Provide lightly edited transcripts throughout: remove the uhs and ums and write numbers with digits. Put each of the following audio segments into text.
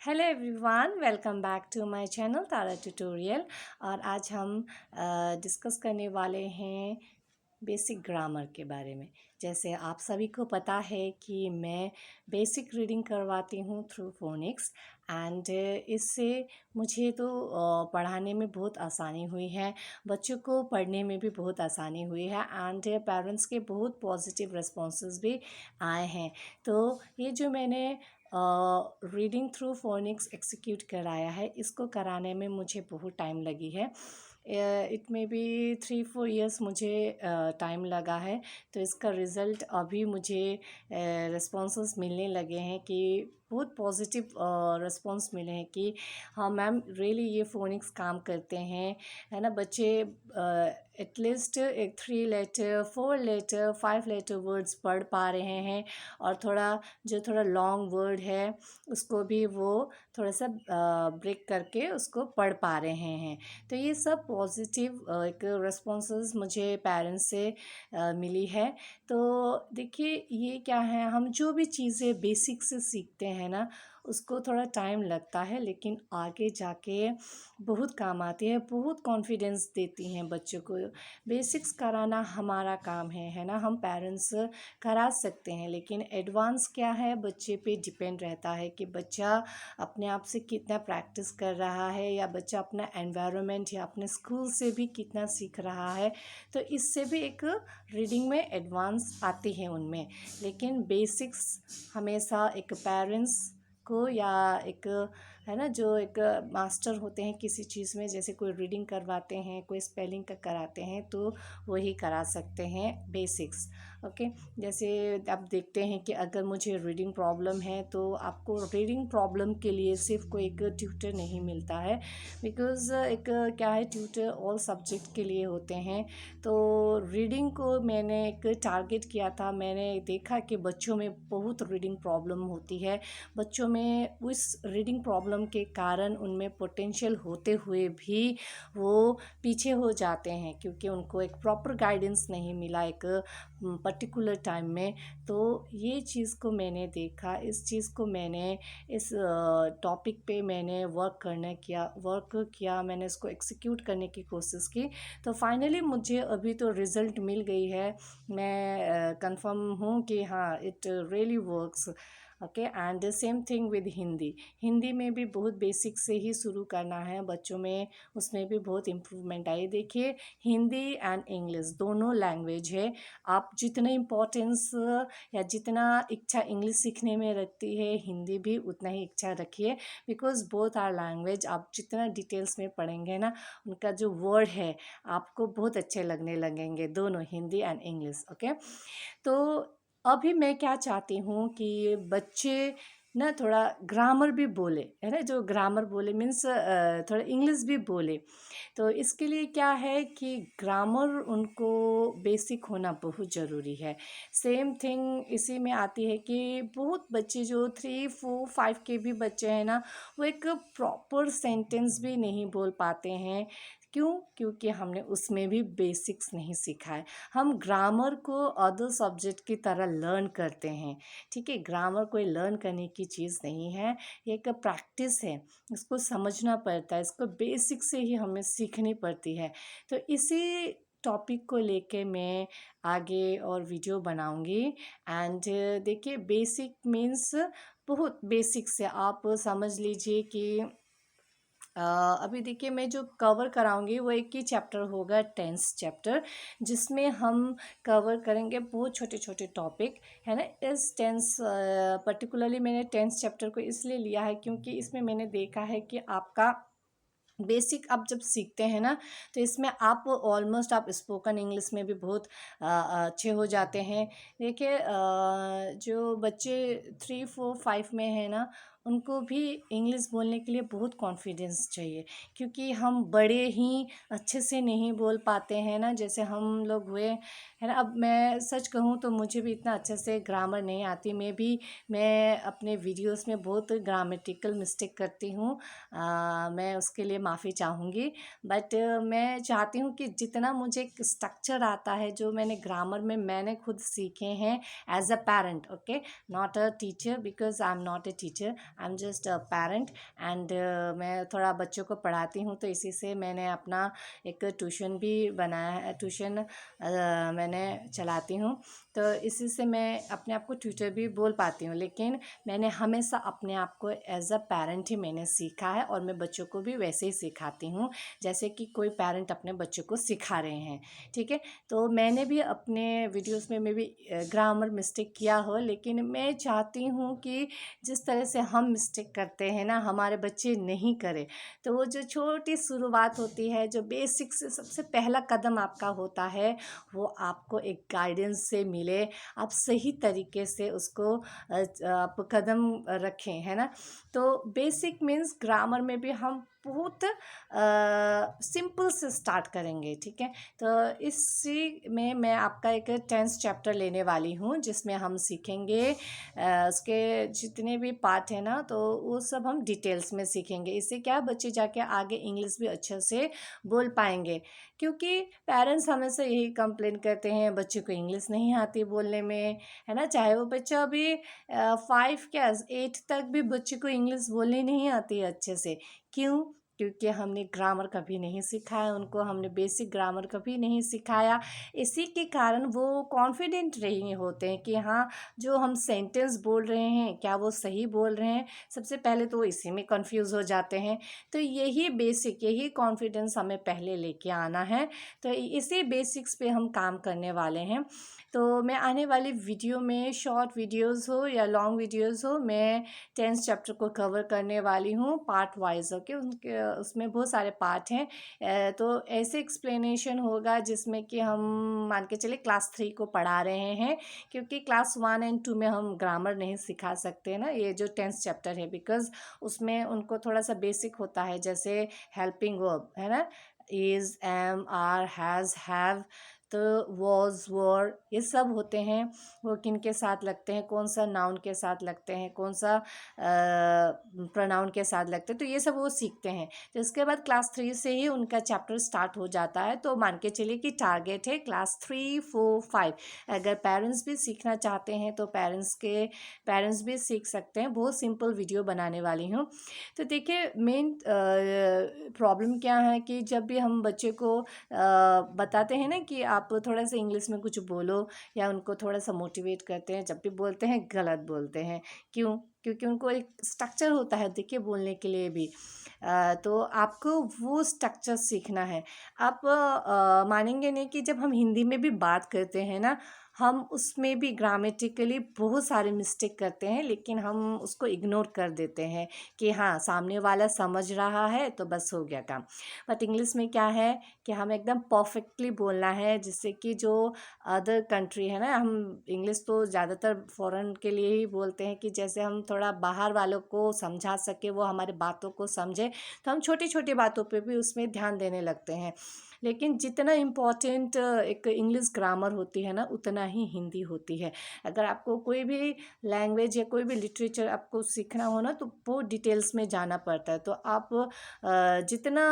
Hello everyone, welcome back to my channel Tara tutorial. और आज हम डिस्कस करने वाले हैं बेसिक ग्रामर के बारे में। जैसे आप सभी को पता है कि मैं बेसिक रीडिंग करवाती हूँ थ्रू फोनिक्स एंड इससे मुझे तो पढ़ाने में बहुत आसानी हुई है, बच्चों को पढ़ने में भी बहुत आसानी हुई है एंड पेरेंट्स के बहुत पॉजिटिव रिस्पॉन्सेस भी आए हैं। तो ये जो मैंने रीडिंग थ्रू फोनिक्स एक्सिक्यूट कराया है, इसको कराने में मुझे बहुत टाइम लगी है। इट में बी 3-4 इयर्स मुझे टाइम लगा है। तो इसका रिज़ल्ट अभी मुझे रिस्पॉन्सेस मिलने लगे हैं कि बहुत पॉजिटिव रिस्पॉन्स मिले हैं कि हाँ मैम, रियली ये फोनिक्स काम करते हैं, है ना। बच्चे एटलीस्ट एक 3 लेटर 4 लेटर 5 लेटर वर्ड्स पढ़ पा रहे हैं और थोड़ा लॉन्ग वर्ड है उसको भी वो थोड़ा सा ब्रेक करके उसको पढ़ पा रहे हैं। तो ये सब पॉजिटिव एक रिस्पॉन्सेस मुझे पेरेंट्स से मिली है। तो देखिए, ये क्या है, हम जो भी चीज़ें बेसिक से सीखते हैं ना, उसको थोड़ा टाइम लगता है लेकिन आगे जाके बहुत काम आती है, बहुत कॉन्फिडेंस देती हैं बच्चों को। बेसिक्स कराना हमारा काम है ना। हम पेरेंट्स करा सकते हैं लेकिन एडवांस क्या है, बच्चे पे डिपेंड रहता है कि बच्चा अपने आप से कितना प्रैक्टिस कर रहा है या बच्चा अपना एनवायरनमेंट या अपने स्कूल से भी कितना सीख रहा है। तो इससे भी एक रीडिंग में एडवांस आती है उनमें। लेकिन बेसिक्स हमेशा एक पेरेंट्स को या एक, है ना, जो एक मास्टर होते हैं किसी चीज़ में, जैसे कोई रीडिंग करवाते हैं, कोई स्पेलिंग का कराते हैं, तो वही करा सकते हैं बेसिक्स। ओके। जैसे आप देखते हैं कि अगर मुझे रीडिंग प्रॉब्लम है तो आपको रीडिंग प्रॉब्लम के लिए सिर्फ कोई एक ट्यूटर नहीं मिलता है, बिकॉज़ एक क्या है, ट्यूटर ऑल सब्जेक्ट के लिए होते हैं। तो रीडिंग को मैंने एक टारगेट किया था। मैंने देखा कि बच्चों में बहुत रीडिंग प्रॉब्लम होती है। बच्चों में उस रीडिंग प्रॉब्लम के कारण उनमें पोटेंशियल होते हुए भी वो पीछे हो जाते हैं क्योंकि उनको एक प्रॉपर गाइडेंस नहीं मिला एक पर्टिकुलर टाइम में। तो ये चीज़ को मैंने देखा, इस चीज़ को मैंने इस टॉपिक पे मैंने वर्क किया, मैंने इसको एग्जीक्यूट करने की कोशिश की। तो फाइनली मुझे अभी तो रिज़ल्ट मिल गई है। मैं कंफर्म हूँ कि हाँ, it really works. Okay. And same thing with Hindi. Hindi में भी बहुत बेसिक से ही शुरू करना है बच्चों में, उसमें भी बहुत इम्प्रूवमेंट आई। देखिए, हिंदी एंड इंग्लिश दोनों लैंग्वेज है। आप जितना इम्पोर्टेंस या जितना इच्छा इंग्लिश सीखने में रखती है, हिंदी भी उतना ही इच्छा रखिए, बिकॉज बोथ आर लैंग्वेज। आप जितना डिटेल्स में पढ़ेंगे ना, उनका जो वर्ड है आपको बहुत अच्छे लगने लगेंगे, दोनों हिंदी एंड इंग्लिश। ओके। तो अभी मैं क्या चाहती हूँ कि बच्चे ना थोड़ा ग्रामर भी बोले, है ना। जो ग्रामर बोले मीन्स थोड़ा इंग्लिश भी बोले। तो इसके लिए क्या है कि ग्रामर उनको बेसिक होना बहुत ज़रूरी है। सेम थिंग इसी में आती है कि बहुत बच्चे जो 3-4-5 के भी बच्चे हैं ना, वो एक प्रॉपर सेंटेंस भी नहीं बोल पाते हैं। क्यों? क्योंकि हमने उसमें भी बेसिक्स नहीं सीखा है। हम ग्रामर को अदर सब्जेक्ट की तरह लर्न करते हैं, ठीक है। ग्रामर कोई लर्न करने की चीज़ नहीं है, ये एक प्रैक्टिस है। इसको समझना पड़ता है, इसको बेसिक से ही हमें सीखनी पड़ती है। तो इसी टॉपिक को लेके मैं आगे और वीडियो बनाऊंगी। एंड देखिए, बेसिक मीन्स बहुत बेसिक से आप समझ लीजिए कि अभी देखिए, मैं जो कवर कराऊंगी वो एक ही चैप्टर होगा, 10th चैप्टर, जिसमें हम कवर करेंगे बहुत छोटे छोटे टॉपिक, है ना। इस 10th पर्टिकुलरली मैंने 10th चैप्टर को इसलिए लिया है क्योंकि इसमें मैंने देखा है कि आपका बेसिक आप जब सीखते हैं ना, तो इसमें आप ऑलमोस्ट आप स्पोकन इंग्लिश में भी बहुत अच्छे हो जाते हैं। देखिए, जो बच्चे 3-4-5 में है ना, उनको भी इंग्लिश बोलने के लिए बहुत कॉन्फिडेंस चाहिए, क्योंकि हम बड़े ही अच्छे से नहीं बोल पाते हैं ना, जैसे हम लोग हुए, है ना। अब मैं सच कहूँ तो मुझे भी इतना अच्छे से ग्रामर नहीं आती। मैं अपने वीडियोस में बहुत ग्रामेटिकल मिस्टेक करती हूँ। मैं उसके लिए माफ़ी चाहूँगी। बट मैं चाहती हूँ कि जितना मुझे एक स्ट्रक्चर आता है, जो मैंने ग्रामर में मैंने खुद सीखे हैं as a parent, okay, not a teacher, because I am not a teacher, I am just a parent and मैं थोड़ा बच्चों को पढ़ाती हूँ, तो इसी से मैंने अपना एक ट्यूशन भी बनाया है, ट्यूशन मैंने चलाती हूँ। तो इसी से मैं अपने आप को ट्यूटर भी बोल पाती हूँ, लेकिन मैंने हमेशा अपने आप को एज अ पेरेंट ही मैंने सीखा है, और मैं बच्चों को भी वैसे ही सिखाती हूँ जैसे कि कोई पेरेंट अपने बच्चों को सिखा रहे हैं। ठीक है, तो मैंने भी अपने वीडियोस में भी ग्रामर मिस्टेक किया हो, लेकिन मैं चाहती हूँ कि जिस तरह से हम मिस्टेक करते हैं ना, हमारे बच्चे नहीं करें। तो वो जो छोटी शुरुआत होती है, जो बेसिक से सबसे पहला कदम आपका होता है, वो आपको एक गाइडेंस से मिले, आप सही तरीके से उसको आप कदम रखें, है ना। तो बेसिक मीन्स ग्रामर में भी हम बहुत सिंपल से स्टार्ट करेंगे। ठीक है, तो इसी में मैं आपका एक 10th चैप्टर लेने वाली हूँ, जिसमें हम सीखेंगे उसके जितने भी पार्ट है ना, तो वो सब हम डिटेल्स में सीखेंगे। इससे क्या, बच्चे जाके आगे इंग्लिश भी अच्छे से बोल पाएंगे। क्योंकि पेरेंट्स हमेशा यही कंप्लेन करते हैं, बच्चे को इंग्लिश नहीं आती बोलने में, है ना। चाहे वो बच्चा अभी 5 क्या 8 तक भी बच्चे को इंग्लिश बोलनी नहीं आती है अच्छे से। क्यों? क्योंकि हमने ग्रामर कभी नहीं सिखाया उनको, हमने बेसिक ग्रामर कभी नहीं सिखाया। इसी के कारण वो कॉन्फिडेंट नहीं होते हैं कि हाँ, जो हम सेंटेंस बोल रहे हैं क्या वो सही बोल रहे हैं। सबसे पहले तो इसी में कंफ्यूज हो जाते हैं। तो यही बेसिक, यही कॉन्फिडेंस हमें पहले लेके आना है। तो इसी बेसिक्स पे हम काम करने वाले हैं। तो मैं आने वाली वीडियो में, शॉर्ट वीडियोस हो या लॉन्ग वीडियोस हो, मैं 10th चैप्टर को कवर करने वाली हूँ पार्ट वाइज। ओके, उनके उसमें बहुत सारे पार्ट हैं। तो ऐसे एक्सप्लेनेशन होगा जिसमें कि हम मान के चले क्लास 3 को पढ़ा रहे हैं, क्योंकि क्लास 1 एंड 2 में हम ग्रामर नहीं सिखा सकते ना, ये जो 10th चैप्टर है, बिकॉज उसमें उनको थोड़ा सा बेसिक होता है, जैसे हेल्पिंग वर्ब है ना, is, am, are, has, have, तो वॉज, वर, ये सब होते हैं। वो किन के साथ लगते हैं, कौन सा नाउन के साथ लगते हैं, कौन सा प्रोनाउन के साथ लगते हैं, तो ये सब वो सीखते हैं। तो इसके बाद क्लास 3 से ही उनका चैप्टर स्टार्ट हो जाता है। तो मान के चलिए कि टारगेट है क्लास 3, 4, 5। अगर पेरेंट्स भी सीखना चाहते हैं तो पेरेंट्स भी सीख सकते हैं। बहुत सिंपल वीडियो बनाने वाली हूँ। तो देखिए, मेन प्रॉब्लम क्या है कि जब भी हम बच्चे को बताते हैं ना कि आप थोड़ा सा इंग्लिश में कुछ बोलो, या उनको थोड़ा सा मोटिवेट करते हैं, जब भी बोलते हैं गलत बोलते हैं। क्यों? क्योंकि उनको एक स्ट्रक्चर होता है, देखिए, बोलने के लिए भी। तो आपको वो स्ट्रक्चर सीखना है। आप मानेंगे नहीं कि जब हम हिंदी में भी बात करते हैं ना, हम उसमें भी ग्रामेटिकली बहुत सारे मिस्टेक करते हैं, लेकिन हम उसको इग्नोर कर देते हैं कि हाँ, सामने वाला समझ रहा है तो बस हो गया काम। बट इंग्लिश में क्या है कि हमें एकदम परफेक्टली बोलना है, जिससे कि जो अदर कंट्री है ना, हम इंग्लिश तो ज़्यादातर फॉरेन के लिए ही बोलते हैं कि जैसे हम थोड़ा बाहर वालों को समझा सके, वो हमारी बातों को समझे, तो हम छोटी छोटी बातों पे भी उसमें ध्यान देने लगते हैं। लेकिन जितना इम्पोर्टेंट एक इंग्लिश ग्रामर होती है ना, उतना ही हिंदी होती है। अगर आपको कोई भी लैंग्वेज या कोई भी लिटरेचर आपको सीखना हो ना, तो बहुत डिटेल्स में जाना पड़ता है। तो आप जितना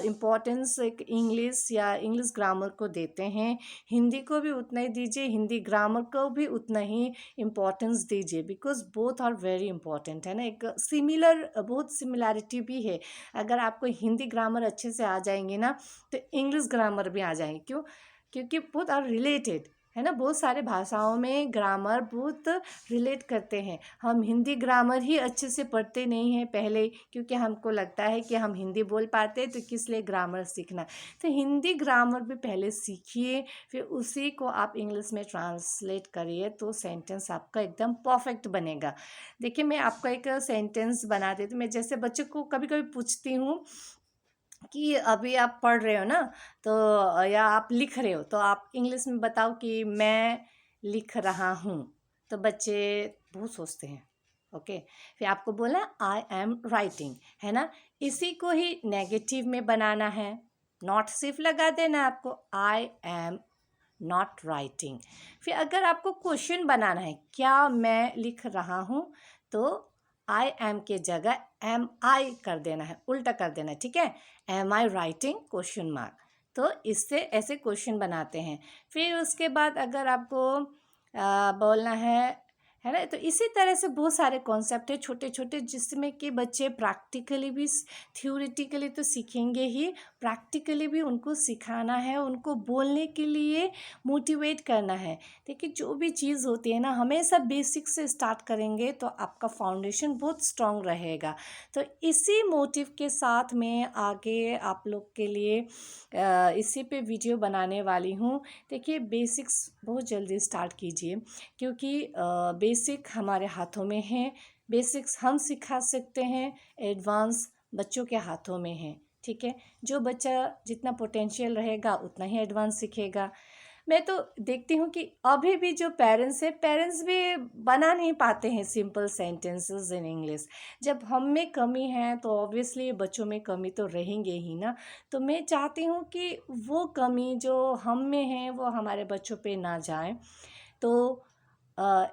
इम्पोर्टेंस एक इंग्लिश या इंग्लिश ग्रामर को देते हैं, हिंदी को भी उतना ही दीजिए, हिंदी ग्रामर को भी उतना ही इम्पोर्टेंस दीजिए, because both are very important, है ना। एक बहुत सिमिलैरिटी भी है। अगर आपको हिंदी ग्रामर अच्छे से आ जाएंगे ना, तो इंग्लिश ग्रामर भी आ जाएंगे। क्यों? क्योंकि बोथ आर रिलेटेड, है ना। बहुत सारे भाषाओं में ग्रामर बहुत रिलेट करते हैं। हम हिंदी ग्रामर ही अच्छे से पढ़ते नहीं हैं पहले, क्योंकि हमको लगता है कि हम हिंदी बोल पाते हैं, तो किस लिए ग्रामर सीखना। तो हिंदी ग्रामर भी पहले सीखिए, फिर उसी को आप इंग्लिश में ट्रांसलेट करिए, तो सेंटेंस आपका एकदम परफेक्ट बनेगा। देखिए, मैं आपका एक सेंटेंस बना देती हूँ। मैं जैसे बच्चों को कभी कभी पूछती हूँ कि अभी आप पढ़ रहे हो ना, तो या आप लिख रहे हो, तो आप इंग्लिश में बताओ कि मैं लिख रहा हूँ। तो बच्चे बहुत सोचते हैं। ओके, फिर आपको बोला आई एम राइटिंग, है ना। इसी को ही नेगेटिव में बनाना है, नॉट सिर्फ लगा देना आपको, आई एम नॉट राइटिंग। फिर अगर आपको क्वेश्चन बनाना है, क्या मैं लिख रहा हूँ, तो आई एम के जगह एम आई कर देना है, उल्टा कर देना है। ठीक है, am I writing question mark. तो इससे ऐसे क्वेश्चन बनाते हैं। फिर उसके बाद अगर आपको बोलना है है ना। तो इसी तरह से बहुत सारे कॉन्सेप्ट है छोटे छोटे, जिसमें कि बच्चे प्रैक्टिकली भी, थ्योरेटिकली तो सीखेंगे ही, प्रैक्टिकली भी उनको सिखाना है, उनको बोलने के लिए मोटिवेट करना है। देखिए जो भी चीज़ होती है ना, हमेशा बेसिक से स्टार्ट करेंगे तो आपका फाउंडेशन बहुत स्ट्रांग रहेगा। तो इसी मोटिव के साथ मैं आगे आप लोग के लिए इसी पे वीडियो बनाने वाली हूँ। देखिए बेसिक्स बहुत जल्दी स्टार्ट कीजिए, क्योंकि बेसिक हमारे हाथों में है। बेसिक्स हम सिखा सकते हैं, एडवांस बच्चों के हाथों में है। ठीक है, जो बच्चा जितना पोटेंशियल रहेगा उतना ही एडवांस सीखेगा। मैं तो देखती हूँ कि अभी भी जो पेरेंट्स हैं, पेरेंट्स भी बना नहीं पाते हैं सिंपल सेंटेंसेस इन इंग्लिश। जब हम में कमी है तो ऑब्वियसली बच्चों में कमी तो रहेंगे ही ना। तो मैं चाहती हूँ कि वो कमी जो हम में है वो हमारे बच्चों पे ना जाए। तो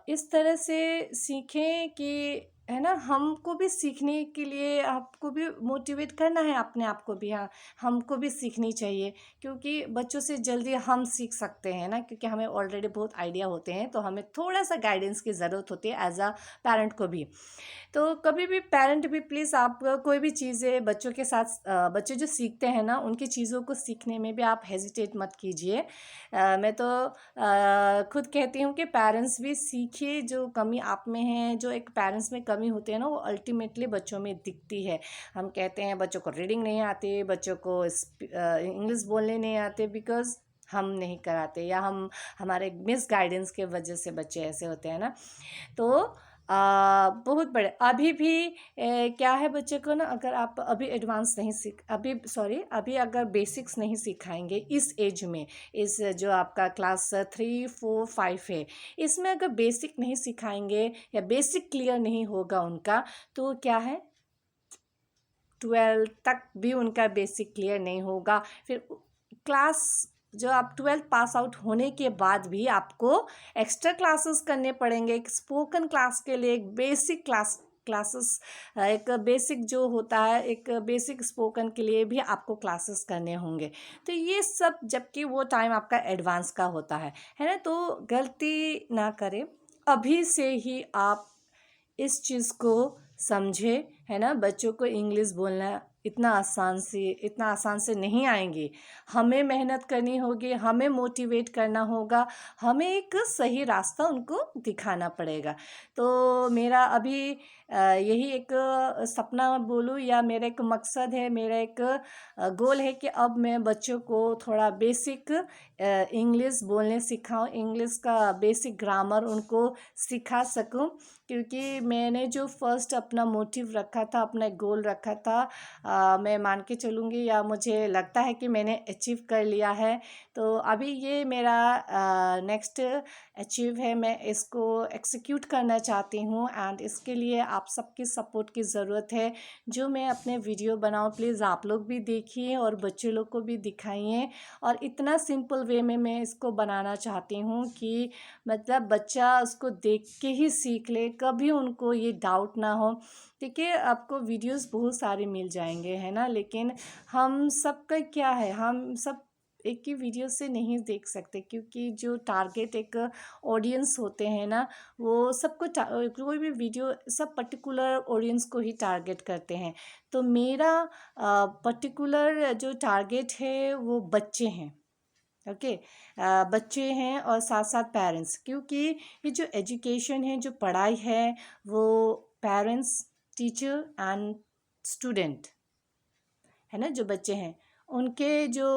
इस तरह से सीखें कि, है ना, हमको भी सीखने के लिए आपको भी मोटिवेट करना है अपने आप को भी। हाँ, हमको भी सीखनी चाहिए, क्योंकि बच्चों से जल्दी हम सीख सकते हैं ना, क्योंकि हमें ऑलरेडी बहुत आइडिया होते हैं। तो हमें थोड़ा सा गाइडेंस की ज़रूरत होती है एज अ पेरेंट को भी। तो कभी भी पेरेंट भी प्लीज़ आप कोई भी चीज़ें बच्चों के साथ, बच्चे जो सीखते हैं ना उनकी चीज़ों को सीखने में भी आप हेजिटेट मत कीजिए। मैं तो खुद कहती हूँ कि पेरेंट्स भी सीखिए, जो कमी आप में है, जो एक पेरेंट्स में कमी होती है ना, वो अल्टीमेटली बच्चों में दिखती है। हम कहते हैं बच्चों को रीडिंग नहीं आती, बच्चों को इंग्लिश बोलने नहीं आते, बिकॉज हम नहीं कराते, या हमारे मिस गाइडेंस के वजह से बच्चे ऐसे होते हैं ना। तो बहुत बड़े अभी भी क्या है बच्चे को ना, अगर आप अभी एडवांस नहीं सीख अभी सॉरी अभी अगर बेसिक्स नहीं सिखाएंगे इस एज में, इस जो आपका क्लास 3 4 5 है, इसमें अगर बेसिक नहीं सिखाएंगे या बेसिक क्लियर नहीं होगा उनका, तो क्या है 12 तक भी उनका बेसिक क्लियर नहीं होगा। फिर क्लास जो आप 12 पास आउट होने के बाद भी आपको एक्स्ट्रा क्लासेस करने पड़ेंगे। एक स्पोकन क्लास के लिए एक बेसिक क्लासेस, एक बेसिक जो होता है, एक बेसिक स्पोकन के लिए भी आपको क्लासेस करने होंगे। तो ये सब, जबकि वो टाइम आपका एडवांस का होता है ना। तो गलती ना करें, अभी से ही आप इस चीज़ को समझे, है ना। बच्चों को इंग्लिश बोलना इतना आसान से नहीं आएंगी। हमें मेहनत करनी होगी, हमें मोटिवेट करना होगा, हमें एक सही रास्ता उनको दिखाना पड़ेगा। तो मेरा अभी यही एक सपना बोलूँ, या मेरा एक मकसद है, मेरा एक गोल है कि अब मैं बच्चों को थोड़ा बेसिक इंग्लिश बोलने सिखाऊं, इंग्लिश का बेसिक ग्रामर उनको सिखा सकूं। क्योंकि मैंने जो फर्स्ट अपना मोटिव रखा था, अपना एक गोल रखा था, मैं मान के चलूँगी, या मुझे लगता है कि मैंने अचीव कर लिया है। तो अभी ये मेरा नेक्स्ट अचीव है, मैं इसको एक्सिक्यूट करना चाहती हूँ, एंड इसके लिए आप सबकी सपोर्ट की ज़रूरत है। जो मैं अपने वीडियो बनाऊँ, प्लीज़ आप लोग भी देखिए और बच्चे लोग को भी दिखाइए। और इतना सिंपल वे में मैं इसको बनाना चाहती हूँ कि मतलब बच्चा उसको देख के ही सीख ले, कभी उनको ये डाउट ना हो। देखिए आपको वीडियोस बहुत सारे मिल जाएंगे, है ना, लेकिन हम सबका क्या है, हम सब एक ही वीडियो से नहीं देख सकते, क्योंकि जो टारगेट एक ऑडियंस होते हैं ना, वो सबको कोई भी वीडियो सब पर्टिकुलर ऑडियंस को ही टारगेट करते हैं। तो मेरा पर्टिकुलर जो टारगेट है वो बच्चे हैं। ओके, बच्चे हैं और साथ साथ पेरेंट्स, क्योंकि ये जो एजुकेशन है, जो पढ़ाई है, वो पेरेंट्स, टीचर एंड स्टूडेंट, है ना, जो बच्चे हैं उनके जो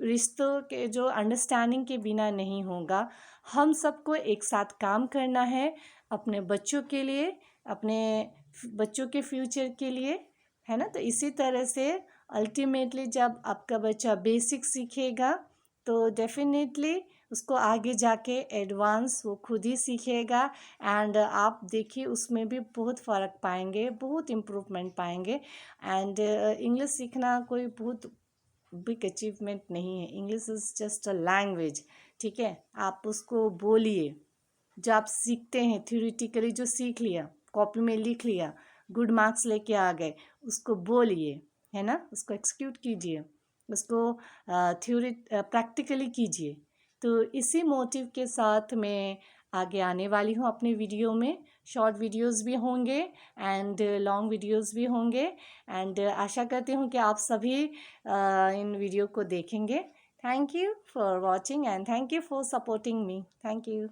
रिश्तों के जो अंडरस्टैंडिंग के बिना नहीं होगा। हम सबको एक साथ काम करना है अपने बच्चों के लिए, अपने बच्चों के फ्यूचर के लिए, है ना। तो इसी तरह से अल्टीमेटली जब आपका बच्चा बेसिक सीखेगा तो डेफिनेटली उसको आगे जाके एडवांस वो खुद ही सीखेगा। एंड आप देखिए उसमें भी बहुत फ़र्क पाएंगे, बहुत इम्प्रूवमेंट पाएंगे। एंड इंग्लिश सीखना कोई बहुत बिग अचीवमेंट नहीं है। English is just a language, ठीक है। आप उसको बोलिए, जो आप सीखते हैं थ्योरेटिकली, जो सीख लिया, कॉपी में लिख लिया, गुड मार्क्स लेके आ गए, उसको बोलिए, है ना, उसको एक्सिक्यूट कीजिए, उसको प्रैक्टिकली कीजिए। तो इसी मोटिव के साथ मैं आगे आने वाली हूँ अपने वीडियो में। शॉर्ट वीडियोस भी होंगे एंड लॉन्ग वीडियोस भी होंगे, एंड आशा करती हूँ कि आप सभी इन वीडियो को देखेंगे। Thank you for watching and thank you for supporting me. Thank you.